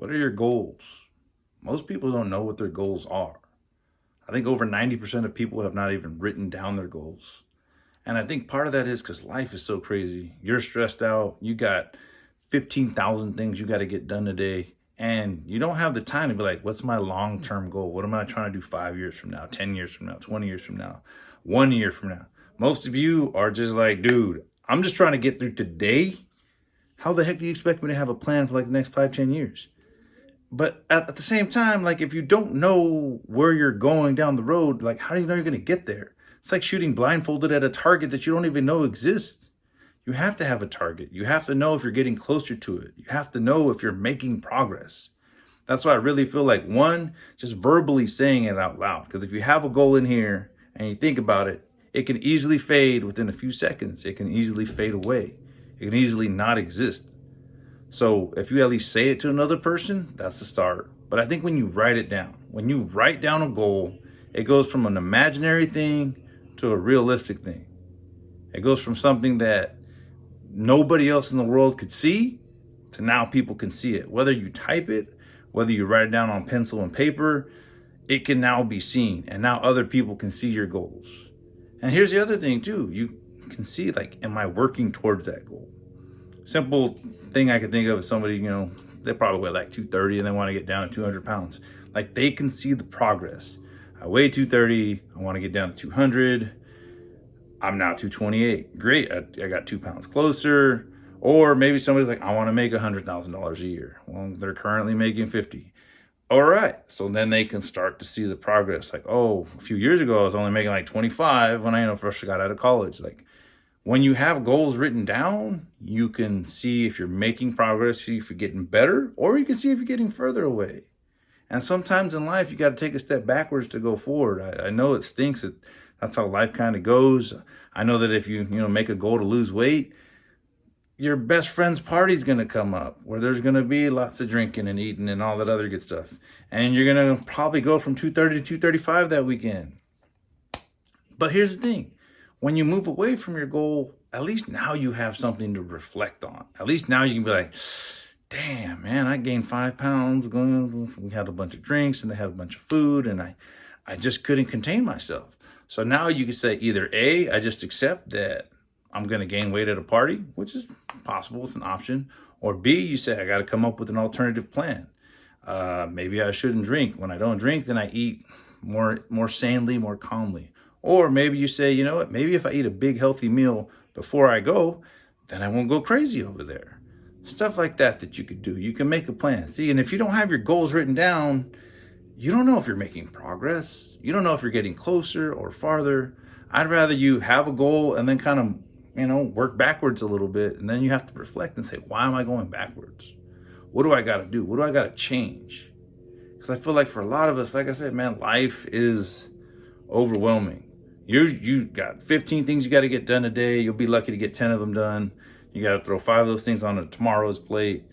What are your goals? Most people don't know what their goals are. I think over 90% of people have not even written down their goals. And I think part of that is because life is so crazy. You're stressed out. You got 15,000 things you got to get done today. And you don't have the time to be like, what's my long-term goal? What am I trying to do 5 years from now, 10 years from now, 20 years from now, 1 year from now? Most of you are just like, dude, I'm just trying to get through today. How the heck do you expect me to have a plan for like the next 5, 10 years? But at the same time, like if you don't know where you're going down the road, like how do you know you're going to get there? It's like shooting blindfolded at a target that you don't even know exists. You have to have a target. You have to know if you're getting closer to it. You have to know if you're making progress. That's why I really feel like, one, just verbally saying it out loud. Because if you have a goal in here and you think about it, it can easily fade within a few seconds. It can easily fade away. It can easily not exist. So if you at least say it to another person, that's the start. But I think when you write it down, when you write down a goal, it goes from an imaginary thing to a realistic thing. It goes from something that nobody else in the world could see to now people can see it. Whether you type it, whether you write it down on pencil and paper, it can now be seen. And now other people can see your goals. And here's the other thing too. You can see, like, am I working towards that goal? Simple thing I could think of is somebody, they probably weigh like 230 and they want to get down to 200 pounds. Like they can see the progress. I weigh 230. I want to get down to 200. I'm now 228. Great. I got 2 pounds closer. Or maybe somebody's like, I want to make $100,000 a year. Well, they're currently making 50. All right. So then they can start to see the progress. Like, oh, a few years ago, I was only making like 25 when I first got out of college. Like, when you have goals written down, you can see if you're making progress, see if you're getting better, or you can see if you're getting further away. And sometimes in life, you got to take a step backwards to go forward. I know it stinks. That's how life kind of goes. I know that if you make a goal to lose weight, your best friend's party's going to come up where there's going to be lots of drinking and eating and all that other good stuff. And you're going to probably go from 230 to 235 that weekend. But here's the thing. When you move away from your goal, at least now you have something to reflect on. At least now you can be like, damn, man, I gained 5 pounds. We had a bunch of drinks and they had a bunch of food and I just couldn't contain myself. So now you can say either A, I just accept that I'm going to gain weight at a party, which is possible, it's an option. Or B, you say, I got to come up with an alternative plan. Maybe I shouldn't drink. When I don't drink, then I eat more sanely, more calmly. Or maybe you say, you know what, maybe if I eat a big healthy meal before I go, then I won't go crazy over there. Stuff like that you could do. You can make a plan. See, and if you don't have your goals written down, you don't know if you're making progress. You don't know if you're getting closer or farther. I'd rather you have a goal and then kind of, work backwards a little bit. And then you have to reflect and say, why am I going backwards? What do I got to do? What do I got to change? Because I feel like for a lot of us, like I said, man, life is overwhelming. You got 15 things you got to get done a day. You'll be lucky to get 10 of them done. You got to throw 5 of those things on tomorrow's plate.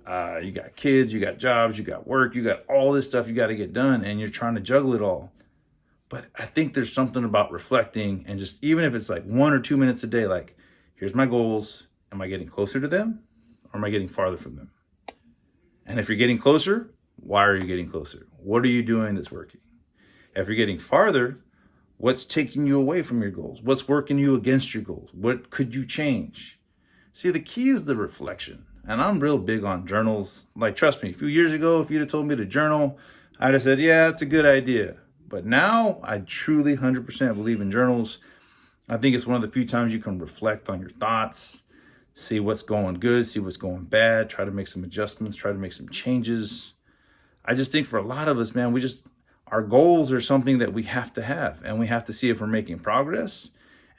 You got kids, you got jobs, you got work, you got all this stuff you got to get done, and you're trying to juggle it all. But I think there's something about reflecting and just, even if it's like 1 or 2 minutes a day, like, here's my goals. Am I getting closer to them or am I getting farther from them? And if you're getting closer, why are you getting closer? What are you doing that's working? If you're getting farther, what's taking you away from your goals? What's working you against your goals? What could you change? See, the key is the reflection. And I'm real big on journals. Like, trust me, a few years ago, if you'd have told me to journal, I'd have said, yeah, it's a good idea. But now I truly 100% believe in journals. I think it's one of the few times you can reflect on your thoughts, see what's going good, see what's going bad, try to make some adjustments, try to make some changes. I just think for a lot of us, man, our goals are something that we have to have, and we have to see if we're making progress.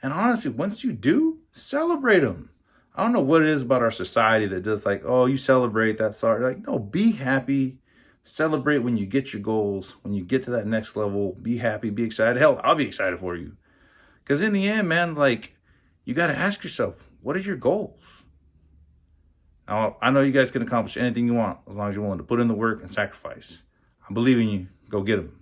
And honestly, once you do, celebrate them. I don't know what it is about our society that does like, oh, you celebrate that, sorry. Like, no, be happy. Celebrate when you get your goals, when you get to that next level. Be happy, be excited. Hell, I'll be excited for you. Because in the end, man, like, you got to ask yourself, what are your goals? Now, I know you guys can accomplish anything you want as long as you're willing to put in the work and sacrifice. I believe in you. Go get them.